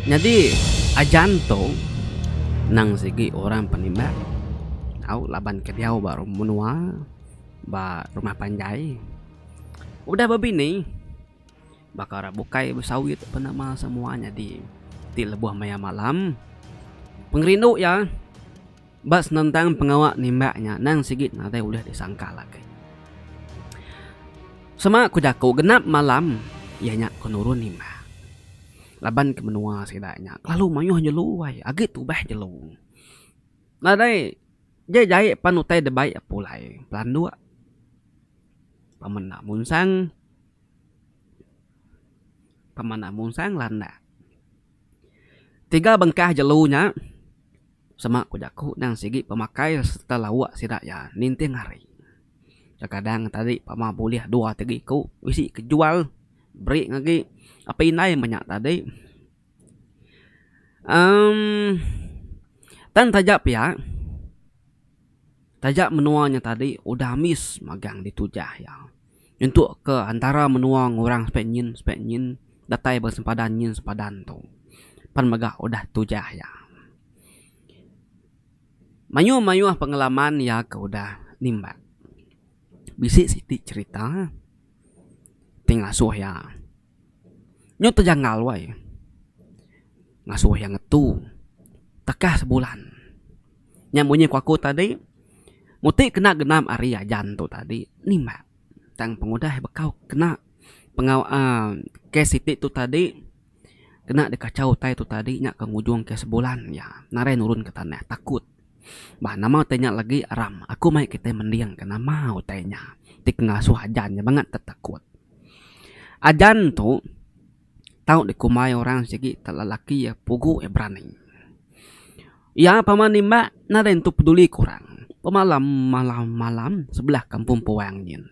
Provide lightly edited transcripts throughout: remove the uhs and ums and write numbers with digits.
Jadi ajanto nang segi orang penimba au laban ke dia baru menua ba rumah panjai udah babini bakara bukai besawit penama semuanya di lebuh maya malam pengrindu ya bas nentang pengawak nimbaknya nang sigit nanti udah disangka lagi sama kujaku genap malam ianya konurun nimba laban ke menua sidanya lalu mayuh jelu wai agit ubah jelu nah dai jai panutai debai pulai plan dua pamana munsang landa tiga bengkah jelunya sama kujaku nang sigi pemakai setelah wak sidak ya ninting hari kadang tadi pama boleh dua tiga ku isi kejual beri lagi apa inai banyak tadi tan tajap ya tajak menuanya tadi udah miss magang ditujah ya untuk ke antara menua ngurang speknyin datai bersempadan nyin sempadan tu pan megah udah tujah ya mayu pengalaman ya ke udah nimba bisik siti cerita tinggal suh ya nyu terjanggal wai ngasuh yang ngetu tekah sebulan nyamunyi kuaku tadi muti kena genam ari ajan tu tadi nimba tang pengudah bekau kena pengaw ke siti tu tadi kena dikacau tai tu tadi nyak ke ngujung ke sebulan ya nare nurun ke tanah takut bah nama tanya lagi aram aku mai kita mendiang kena mau tanya tik ngasuh ajannya banget tetakut ajan tu tahu dikumai orang segi telalaki ya pugu ya berani ya paman nimba nare tu peduli kurang malam sebelah kampung pewangin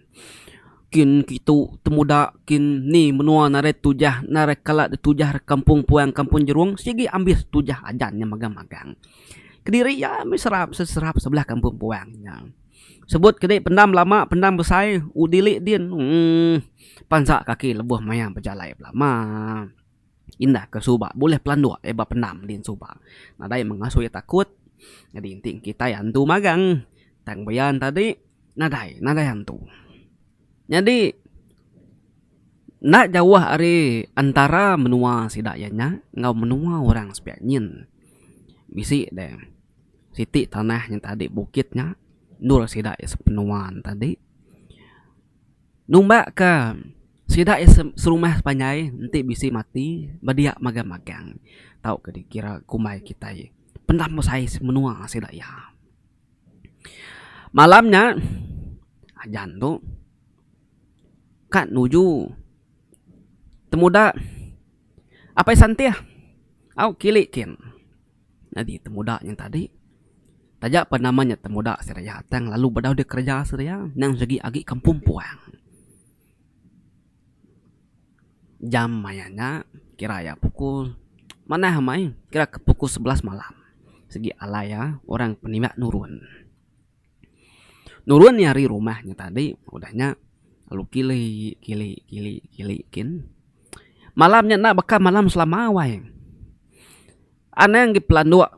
kin kitu temuda kin ni menua nare tujah nare kala ditujah kampung puang kampung jeruang sigi ambis tujah ajannya magang-magang kediri ya seserap sebelah kampung puangnya sebut kedai pendam lama pendam besai udili din pansak kaki lebuh mayang berjalai lama indah ke subak boleh pelan dua eba pendam din subak nadai mengasuh ya takut jadi inting kita yang tu magang tang bayan tadi nadai yang tu jadi nak jauh ari antara menua sidayanya ngau menua orang sepianyin bisi deh siti tanahnya tadi bukitnya nur sidak sepenuan tadi numbak ke sidak serumah sepanjai nanti bisi mati badiak magang-magang tahu ke dikira kumai kita ye pendam saya menua sidak ya malamnya ajan tu kan nuju temuda apa santia au kilikin jadi temuda yang tadi tajak penamanya temuda seraya tang lalu badau dia kerja seraya nang segi agi kampung puang jam mayanya kira ya pukul mana hamai kira ke pukul 11 malam segi alaya orang penimba nurun nyari rumahnya tadi udahnya lalu kili kin malamnya nak bakal malam selama wai aneh yang diplan dua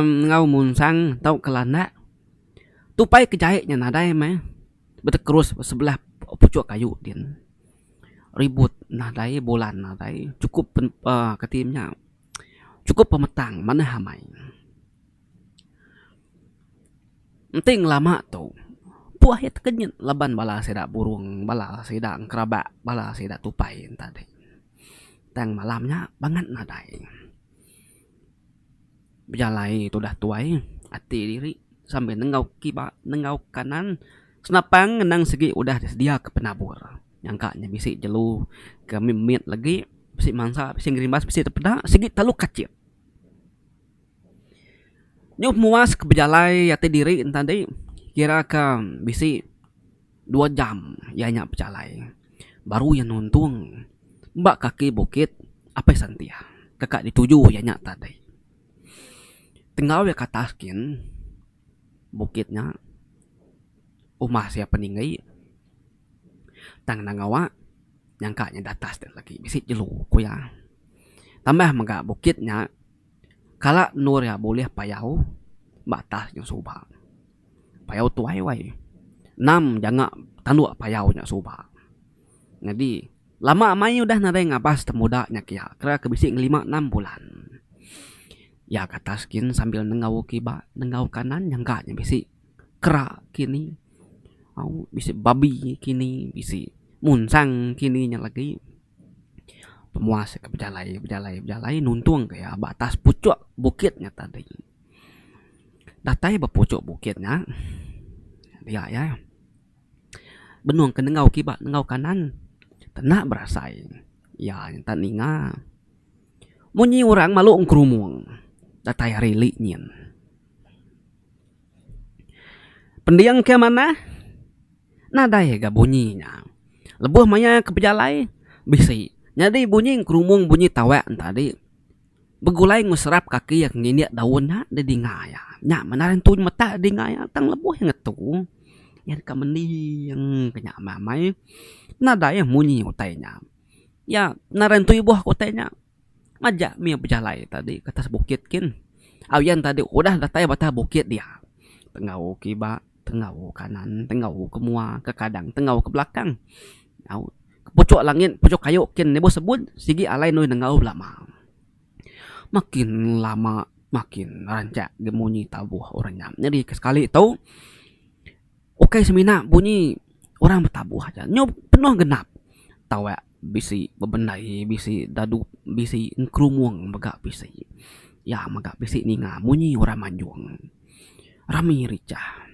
ngau munsang tau kelana tupai kejahitnya nadai mah betekerus sebelah pucuk kayu din ribut nadai bulan nadai cukup ketimnya cukup pemetang mana hamai penting lama tu puah ya tekenyet laban bala sedak burung bala sedak kerabak bala sedak tupai tadi tang malamnya banget nadai berjalai tu dah tuai hati diri sambil nengau kanan senapang nang segi udah sedia ke penabur nyangkanya bisi jelu ke mimit lagi bisi mangsa bisi ngerimbas bisi terpeda segi talu kacir nyup muas ke berjalai hati diri tadi kira ke bisi 2 jam ya nyak berjalai baru yang nuntung mbak kaki bukit apa santia kakak dituju ya nyak tadi tinggal ya kataskin bukitnya umah siapa ninggai tang nangawa nyangkanya datas lagi bisi jelu ku ya Tambah megak bukitnya. Kala nur ya boleh payau batas yang subah. Payau tuai wai. Nam jangan tanduk payau nya subah. Jadi lama mai udah nare ngapas temudanya kia. Kira kebisik 5-6 bulan. Ya kata skin sambil nengau kiba, nengau kanan yang gaknya bisi kera kini. Bisi babi kini, bisi munsang kini nya lagi. Pemuas ke berjalai nuntung kayak batas pucuk bukitnya tadi. Datai berpucuk bukitnya. Dia ya. Benuang ke nengau kibat nengau kanan. Tenak berasai. Ya yang tak ninga. Munyi orang malu ngkerumung. Datai rili nyin. Pendiang ke mana? Nadai ga bunyinya. Lebuh maya ke berjalai. Bisi. Jadi bunyi kerumung bunyi tawek tadi. Begulai ngusrap kaki yang nginiak daunnya di ngaya. Nyak menarin tu mata di ngaya tang lebuh yang ngetu. Yang kameni yang kenyak mamai. Nada yang bunyi utainya. Ya naran tu ibuh utainya. Majak mi berjalai tadi ke atas bukit kin. Awian tadi udah datai batah bukit dia. Tengau kiba, tengau kanan, tengau ke mua, ke kadang, tengau ke belakang. Pucuk langit, pucuk kayu kin nebo sebut sigi alai noi nengau lama. Makin lama makin rancak gemunyi tabuh orangnya. Jadi sekali tahu oke semina bunyi orang bertabuh aja. Nyob penuh genap. Tahu ya bisi bebenai, bisi dadu, bisi kerumuang megak bisi. Ya megak bisi ninga bunyi orang manjuang. Rami ricah.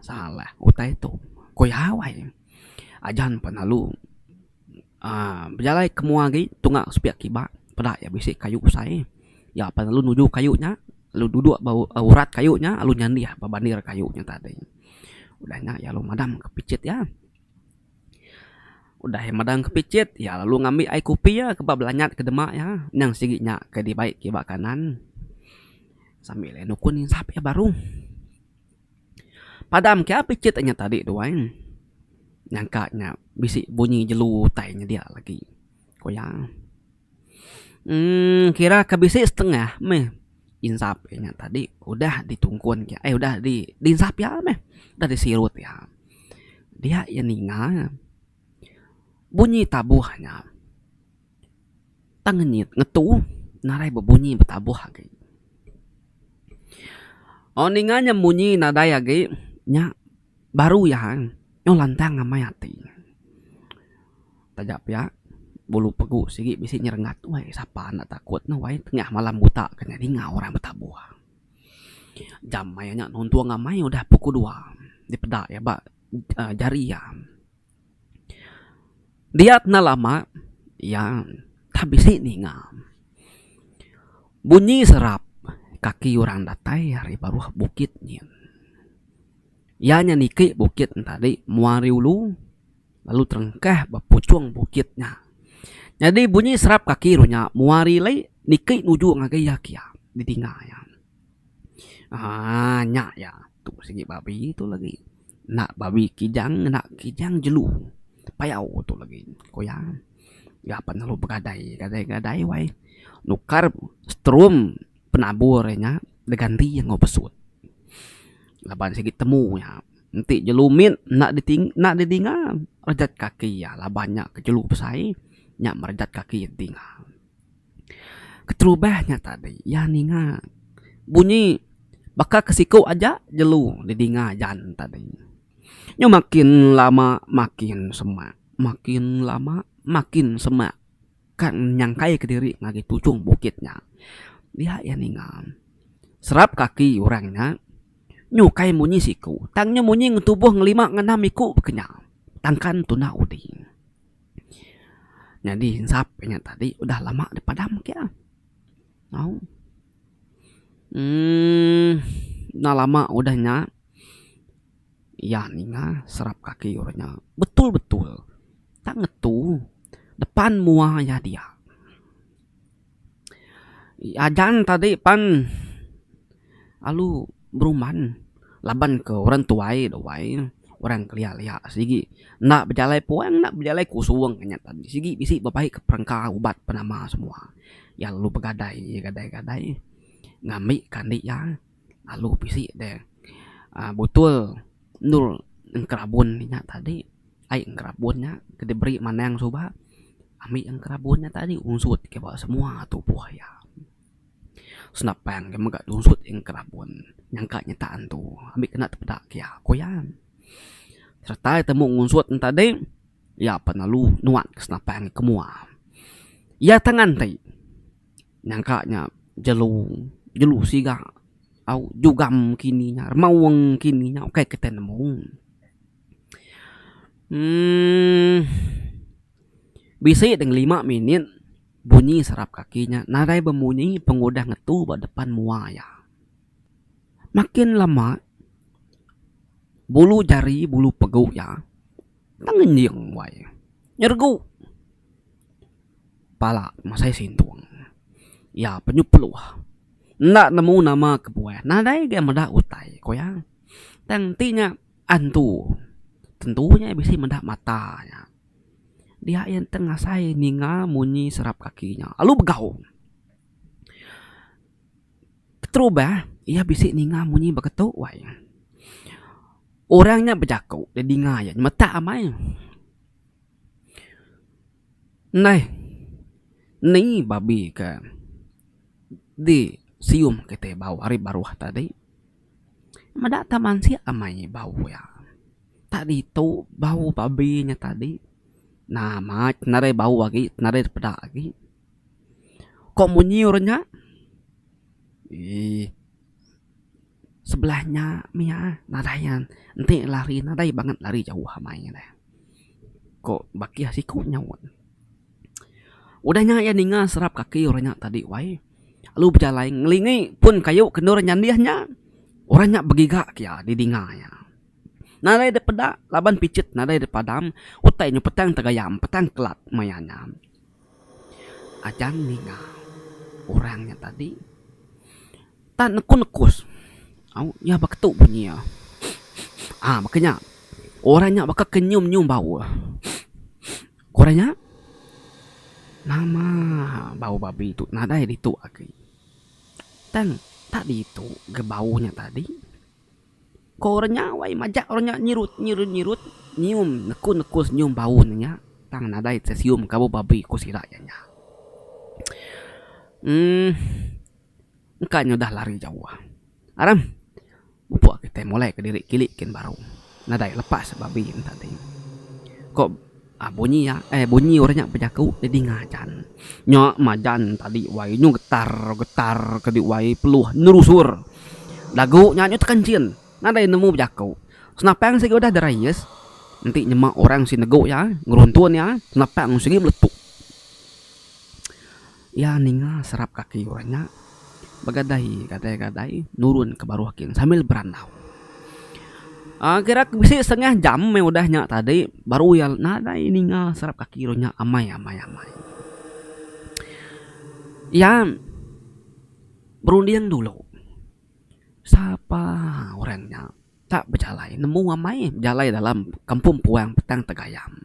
Salah utai itu. Koyawai. Ajan penalu. Berjalai ke muagi tunggak sepiak kiba. Pada ya bisi kayu usai. Ya penalu nuju kayunya. Lu duduk bau urat kayunya. Lu nyandi ya babandir kayunya tadi. Udahnya ya lu madam kepicit ya. Udah ya madam kepicit. Ya lalu ngambil air kopi ya. Kebab belanyat ke demak ya. Yang siginya ke di baik kiba kanan. Sambil nukunin sapi ya baru. Padam kia picitnya tadi doang. Nyangkanya bisi bunyi jelu tainya dia lagi. Koyang. Kira kebisi setengah meh. Insap nya tadi udah ditungkuan kia. Udah diinsap ya meh. Udah disirut ya. Dia ya ninga. Bunyi tabuhnya. Tangenyit ngetu. Narai berbunyi bertabuh lagi. Ninganya bunyi nadai lagi. Nya baru ya. Yang lantang ngamayati. Tajap ya. Bulu pegu sigi bisi nyerengat. Wah siapa nak takut na wah tengah malam buta kena dinga orang bertabuh. Jam mayanya nontua ngamay udah pukul 2. Di pedak ya bak jari ya. Diat na lama ya tak bisi ninga. Bunyi serap kaki orang datai hari baru bukitnya. Ya nyaniki bukit tadi muari ulu lalu terengkah bapucuang bukitnya. Jadi bunyi serap kaki runya muari lai niki nuju ngagaya kia di tinggal ya. Nyak ya tuh segi babi itu lagi. Nak babi kijang jelu. Payau tuh lagi koyang. Ya penalu begadai wai. Nukar strum penaburnya diganti yang ngobesut. Laban sikit temu ya. Nanti jelumit nak didinga rejat kaki ya. Labannya ke jelu pesai. Nyak merejat kaki yang tinggal. Keterubahnya tadi. Ya ninga. Bunyi. Bakal kesiko aja jelu didinga jan tadi. Nyo makin lama makin semak. Makin lama makin semak. Kan nyangkai ke diri ngagi tucung bukitnya. Dia ya ninga. Serap kaki orangnya. Nyukai munyi siku. Tangnya munyi ngetubuh ngelima ngenam iku kenyal. Tangkan tuna udi. Jadi sapenya tadi udah lama dipadam kia. Nah lama udahnya. Ya ninga serap kaki orangnya. Betul-betul. Tak ngetu. Depan mua ya dia. Ajan tadi pan. Alu beruman laban ke orang tuai doai orang kelia-lia sigi nak berjalai puang nak berjalai kusuang kanya tadi sigi bisi bapak ke perangka ubat penama semua ya lalu begadai gadai ngambil kandi ya lalu bisi deh betul nul kerabun nya tadi ai kerabunnya gede beri mana yang coba ambil yang kerabunnya tadi unsut ke bawah semua tubuh ya senapang yang megak unsut yang kerabun nyangka nyetaan tuh ambil kena tepedak ya koyan serta temu unsut tadi ya penalu nuat ke senapang kemua ya tangan tadi nyangkanya jelu siga au jugam kininya mawang kininya oke kita nemu bisa dengan 5 menit bunyi serap kakinya nadai berbunyi pengudah ngetu pada depan muaya makin lama bulu jari bulu pegu ya tangan yang way nyergu pala masai sintuang ya penyupluh ndak nemu nama kebuah nadai dia medak utai koyang tangtinya antu tentunya bisa mendak matanya dia yang tengah saya ninga munyi serap kakinya lalu begau terubah ia bisik ninga munyi beketuk way orangnya berjakau dia dinga ya mata amai nah ni babi ke di sium kita bau hari baru tadi madak taman si amai bau ya tadi tu bau babinya tadi nah, mat nare bau lagi, nare pedak lagi. Kok munyi orangnya? Sebelahnya Mia, nadayan. Nanti lari, nadai banget lari jauh hamainya deh. Kok baki hasiku nyawan. Udahnya ya ninga serap kaki orangnya tadi, wai. Lalu berjalan ngelingi pun kayu kendur nyandiahnya. Orangnya begigak ya di dinganya. Nadai de pedak laban picit nadai de padam utainya petang tegayam petang kelat mayanya ajan ninga orangnya tadi tak nekus au ya baktu bunyi ya makanya orangnya bakal kenyum bau orangnya nama bau babi itu nadai itu aki tang tadi itu gebaunya tadi kornya wai majak orangnya nyirut nyium nekus nyium baunya tang nadai sesium kabo babi kusirayanya engkanya udah lari jauh aram bupuk kita mulai ke diri kilikin baru nadai lepas babi tadi kok bunyi ya bunyi orangnya berjaku jadi ngajan nyak majan tadi wai nyu getar ke di wai peluh nerusur dagu nyanyi tekancin nadai nemu berjakau senapang sih udah derayes nanti nyemak orang si nego ya ngeruntun ya senapang sih meletup ya ninga serap kaki orangnya begadai nurun ke baruakin sambil beranau kira bisa setengah jam yang udahnya tadi baru ya nadai ninga serap kaki orangnya amai ya berunding dulu siapa orangnya tak berjalai nemu amai berjalai dalam kampung puang petang tegayam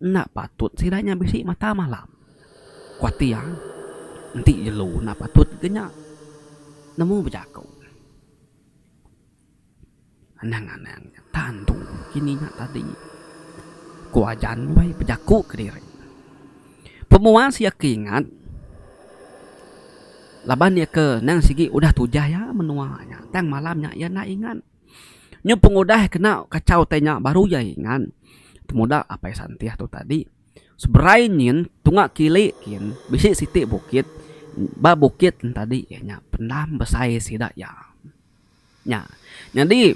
nak patut sidanya bisi mata malam kuati ya nanti jelu nak patut genya nemu berjakau anang tantu kininya tadi kuajan wai berjaku ke diri pemuas ya keingat laban dia ke nang sigi udah tujah ya menuanya tang malamnya ya nak ingat nyu pengudah kena kacau tanya baru ya ingat temuda apa santiah tu tadi seberainin tungak kilikin bisi siti bukit ba bukit tadi ya nya pendam besai sidak ya nya jadi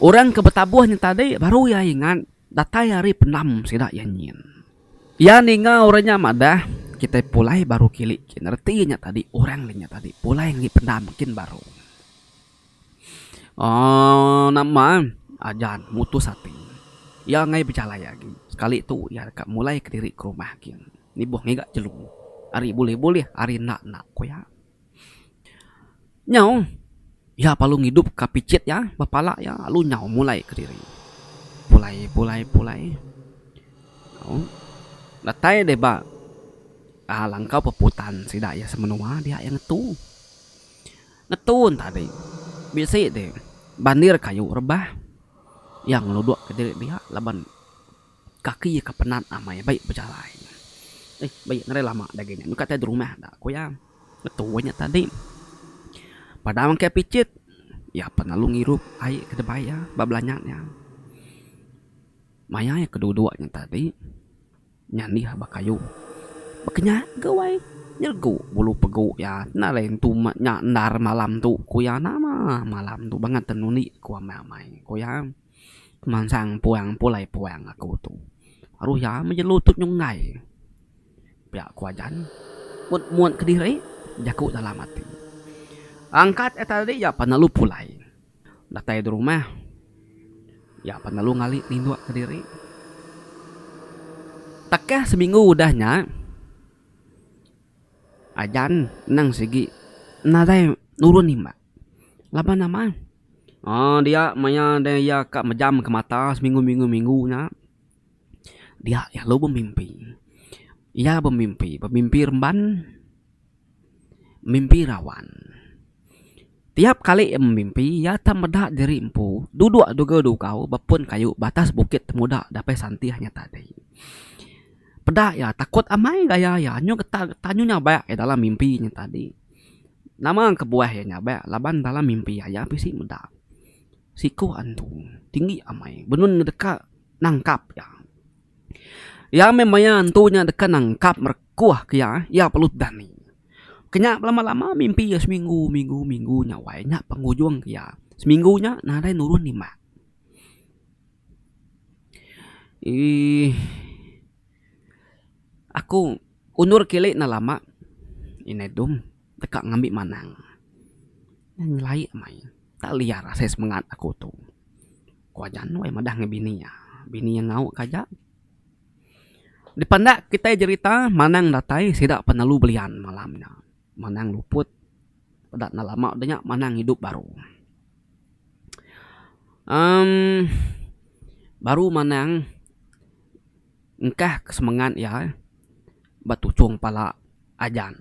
orang ke betabuhnya tadi baru ya ingat datai hari pendam sidak ya nyin ya ninga orangnya madah kita pulai baru kilikin artinya tadi orang lainnya tadi pulai yang dipendam makin baru nama ajan mutus hati ya ngai berjalan lagi sekali itu ya mulai ke diri ke rumah kin ni buah ngai gak jelu hari boleh hari nak ko ya nyau Ya palu ngidup kapicit ya bapala ya lu nyau mulai ke diri. Pulai. Oh, datai deh ba. Langkau peputan sida ya semenua dia yang ngetun tadi. Bisi deh. Bandir kayu rebah yang ngeluduk ke diri dia laban kaki kepenat amai baik berjalan. Baik ngere lama dagingnya. Nu kata di rumah dah koyang. Betunya tadi. Pada mangke picit. Ya pernah lu ngirup air ke debai ya bablanyanya. Maya ya kedua-duanya tadi. Nyandi habak kayu. Baknya gawai nyergu bulu pegu ya na lain tu nya ndar malam tu kuya nama malam tu banget tenuni kuah mamai kuya mansang puang aku tu aru ya menjelutut nyungai pihak kuajan muat ke diri jaku dalam hati angkat tadi ya panalu pulai datai di rumah ya panalu ngali lindu ke diri takah seminggu udahnya ajan nang segi nadai nurun nih mbak laba nama dia maya dia kak majam ke mata seminggu-minggu-minggunya dia ya lo bermimpi remban mimpi rawan tiap kali memimpi ya tamada diri empu duduk duga bapun kayu batas bukit muda dapat santihnya tadi pedak ya takut amai gaya ya nyo tanyunya banyak dalam mimpinya tadi nama kebuah ya nyaba laban dalam mimpi ya pisi medak siku antu tinggi amai benun dekat nangkap ya memangnya antunya dekat nangkap merkuah ya pelut dani kenya lama-lama mimpi ya seminggu nyawainya penghujung ya seminggunya nadai nurun 5 aku undur kili na lama inedum tekak ngambil manang nyelai amai tak liar saya semangat aku tu kuajan wae madah ngebini yang ngau kaja dipandak kita cerita manang datai sidak penalu belian malamnya manang luput pedak na lama adanya manang hidup baru baru manang engkah kesemangat ya batu cung pala ajan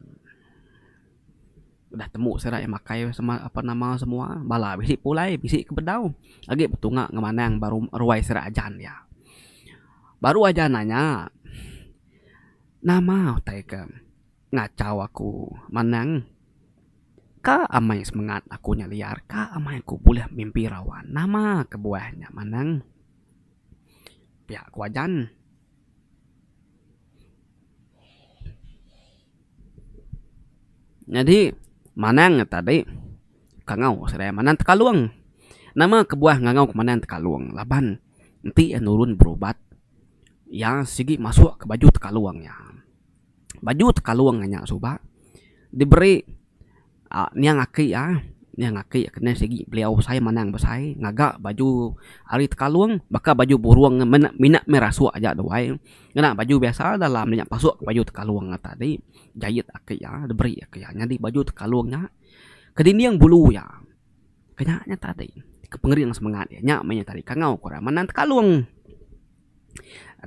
udah temu serai makai sama apa nama semua bala bisi pulai bisi kebedau lagi betunga ngemanang baru ruai serai ajan ya baru aja nanya nama taike ngacau aku manang ka amai semangat aku liar ka amai aku boleh mimpi rawan nama kebuahnya manang pihak kuajan jadi manang tadi kangau serai manang tekaluang nama kebuah ngangau ke manang tekaluang laban nanti nurun berobat yang sigi masuk ke baju tekaluangnya baju tekaluangnya soba diberi niang aki kena segi beliau saya manang besai ngagak baju hari tekaluang baka baju buruang minat merasu aja doai ngena baju biasa dalam minyak pasuk baju tekaluang tadi jahit aki diberi aki nyadi baju tekaluangnya kedini yang bulu ya kenyaknya tadi kepengering semangat ya nyak mainnya tadi kangau kora manang tekaluang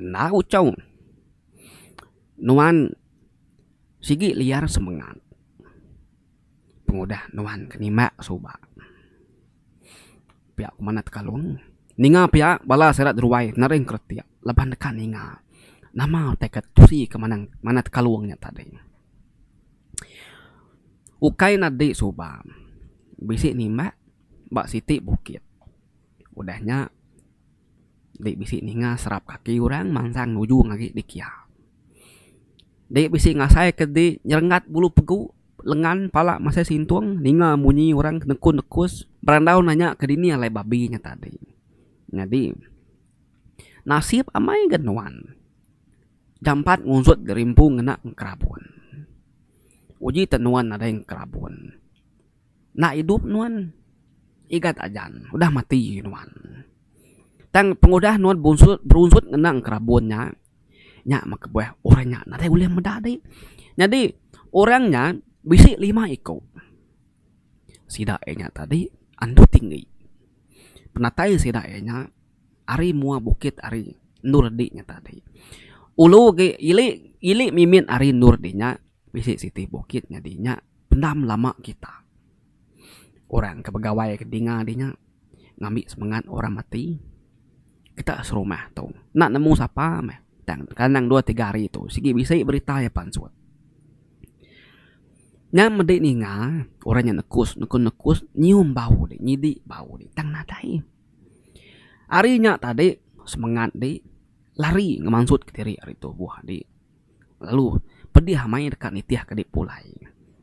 nah ucau nuan sigi liar semangat pengudah nuan kenima soba pihak mana tekaluang ninga pihak bala serat ruai naring kertia leban dekat ninga nama teket tusi ke mana tekaluangnya tadi ukai nadi soba bisi nima bak siti bukit udahnya dek bisi ninga serap kaki orang mansang nuju ngagi dikia dek bisi ngasai ke di nyerengat bulu pegu lengan pala masa sintuang ninga munyi orang nekus berandau nanya ke dini alai babinya tadi jadi nasib amai genuan jampat ngunsut gerimpung ngena kerabun uji tenuan ada yang kerabun nak hidup nuan igat ajan udah mati nuan tang pengudah nuan berunsut ngena kerabunnya nya maka buah orangnya nanti boleh medadi jadi orangnya bisi 5 ikut sida nya tadi andu tinggi. Penatai sidayanya ari mua bukit ari Nurdi nya tadi. Ulu ge ili mimin ari Nurdi nya bisi siti bukit nya dinya pendam lama kita. Orang kepegawai kedinga dinya ngambil semangat orang mati. Kita serumah tuh. Nak nemu siapa meh. Kanang 2-3 hari itu. Sigi bisa berita ya pansut. Nya mede ninga orangnya nekus nyium bau deh, nyidi bau deh. Tang nadai. Arinya tadi semangat deh lari ngemansut ke diri hari itu buah deh. Lalu pedih hamai dekat nitiah ke dek pulai.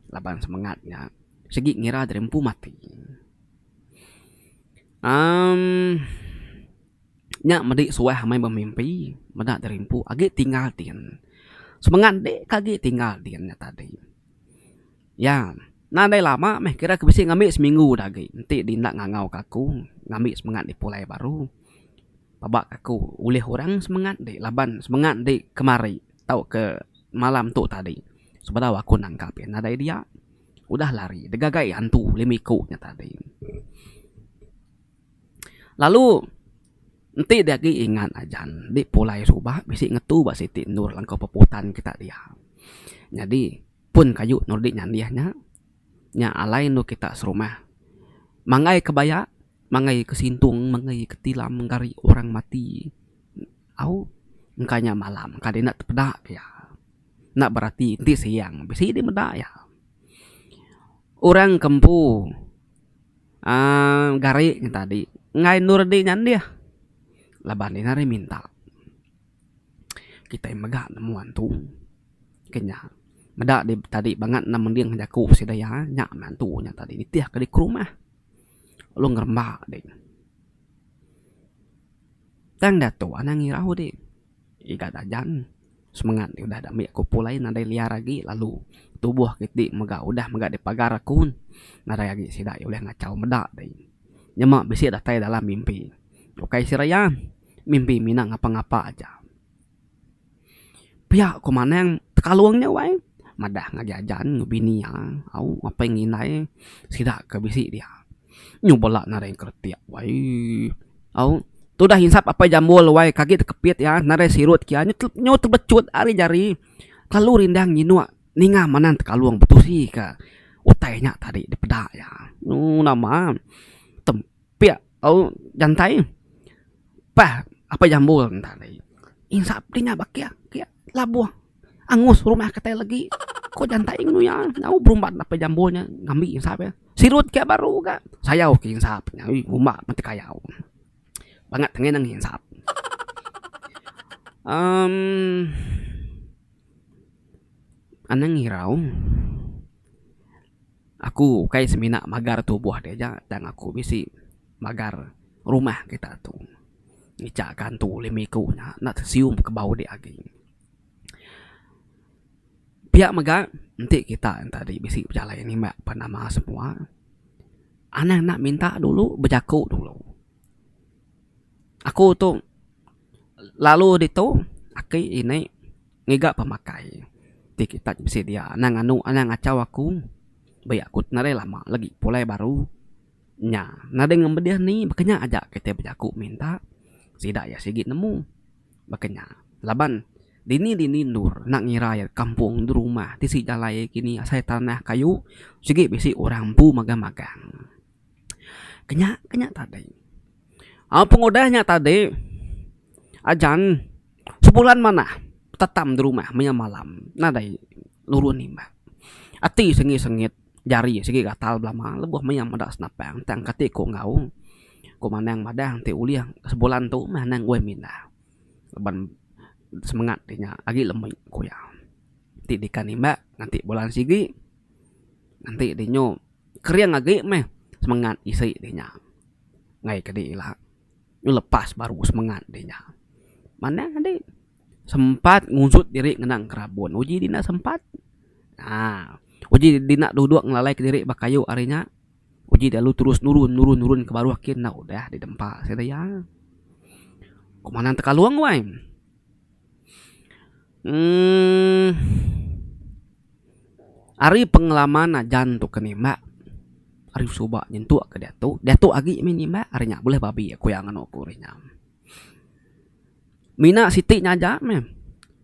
Laban semangatnya segi ngira derempu mati. Nya mede suai hamai bermimpi meda derempu age tinggal tien. Semangat deh kage tinggal tiennya tadi. Ya, nadai lama meh kira kebisi ngambil seminggu dah ge. Nanti dindak ngangau kaku ngambil semangat di pulai baru. Babak aku ulih orang semangat deh laban semangat deh kemari tahu ke malam tu tadi. Sebentar aku nangkap ya nadai dia udah lari degagai hantu limiku nya tadi. Lalu nanti dia lagi ingat ajan di pulai subah bisi ngetu basi Nur langkau peputan kita dia. Jadi pun kayu Nurdi nyandiahnya nya alai nu kita serumah mangai kebaya mangai kesintung mangai ketilam menggari orang mati au engkanya malam kadina tepedak ya nak berarti inti siang bisi di medak ya orang kempu gari tadi ngai Nurdi nyandiah laban dinari minta kita yang megak nemuan tuh kenya meda di tadi banget namun dia ngajaku si daya nyak mantunya tadi nitiah ke di rumah lu ngerembak deh tang datu anang ngirau deh ikat ajan semangat udah ada mi aku pulai nadai liar lagi lalu tubuh kita mega di pagar akun nadai lagi si daya oleh ngacau meda deh nyemak bisi datai dalam mimpi oke si raya mimpi mina ngapa-ngapa aja pihak kumana yang tekaluangnya wae madah ngajajan ngubini ya au apa yang nginai sidak ke bisi dia nyubola nareng kertiak wai au tu dah hinsap apa jambul wai kaget kepit ya nare sirut kia nyu terbecut ari jari kalau rindang nyinu ninga manan tekaluang betul sih ka utainya tadi di pedak ya nama tempia au jantai pah apa jambul tadi insap dinya bakia kia labuh angus rumah katanya lagi kok jantai nu ya nau berumbat apa jambulnya ngambil insap ya sirut kayak baru ga sayau ke insapnya rumah mati kayau banget tengen nang insap anang hirau aku kayak semina magar tubuh dia aja dan aku bisi magar rumah kita tuh ngicakan tuh lemikunya nak sium ke bau dia lagi pihak mega nanti kita yang tadi bisi berjalan ini mbak panama semua anak nak minta dulu berjaku dulu aku tuh lalu itu aku ini ngigak pemakai ti kita bisi dia nang ngacau aku bayi aku nare lama lagi pulai baru nya nade ngembediah nih makanya ajak kita berjaku minta sidak ya sigit nemu makanya laban Dini Nur nak ngira kampung di rumah ti si jalai kini saya tanah kayu sige bisi orang pu magang-magang kenya tadi pengudahnya tadi ajan sebulan mana tetam di rumah menya malam nadai lurun nih mbak ati sengit jari sige gatal belama lebuh menya madak senapang tang kati ko ngau ko manang madang ti uliah sebulan tu manang gue minda leban semangat dinya agi lemeng kuya ti dikan mbak nanti bulan sigi nanti dinyo kriang agi meh semangat isi dinya ngai kedi lah nyu lepas baru semangat dinya mana ade sempat ngusut diri ngenang kerabon uji dina sempat uji dina duduk ngelalai ke diri bakayu arinya uji dalu terus nurun ke baru akhirnya udah didempa saya kemana tekaluang wae Ari pengalaman ajan tuh kene mbak Ari coba nyentuh ke Datuk agi minima arinya boleh babi aku yang anu kurinya. Mina Siti nyaja mem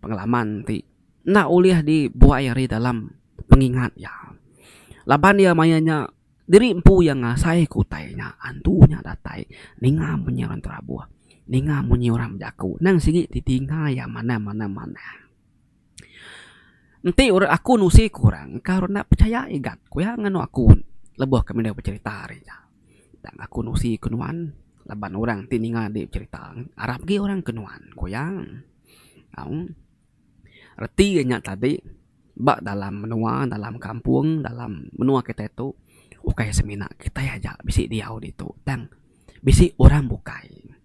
pengalaman ti nak uliah di buai hari dalam pengingat ya. Laban dia mayanya diri empu yang ngasai kutainya antunya datai ninga menyeran terabuah ninga menyeram jaku nang sigi titingga ya mana. Nanti orang aku nusi kurang karena percaya igat ku ya nganu aku lebuh kami dah bercerita hari ya. Dan aku nusi kenuan laban orang tininga di cerita Arab ge orang kenuan ku yang reti nya tadi bak dalam menua dalam kampung dalam menua kita itu ukai semina kita ya aja bisi dia itu dan bisi orang bukai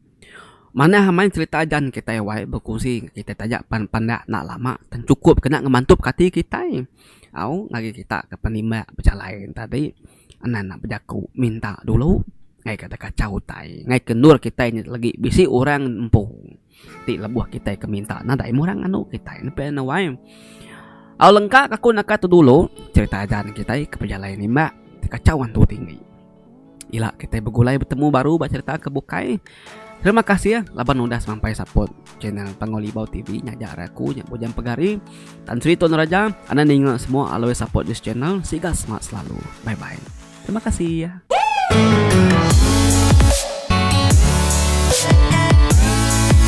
mana main cerita ajan kita wae berkongsi kita tajak pandak nak lama dan cukup kena ngemantup kati kita ngagi kita ke penimba berjalan tadi anak berjaku minta dulu ngai kata kacau tai ngai kendur kita ini lagi bisi orang empung ti lebuh kita ke minta nah dai orang anu kita ini pe wae lengkap aku nak tu dulu cerita ajan kita ke perjalanan nimba kacauan tu tinggi ila kita bergulai bertemu baru bercerita ke bukai. Terima kasih ya laban udah sampai support channel Pangolibau TV nyajar aku nya bojang pegari dan cerita neraja anda ningal semua always support this channel siga semangat selalu bye bye terima kasih ya.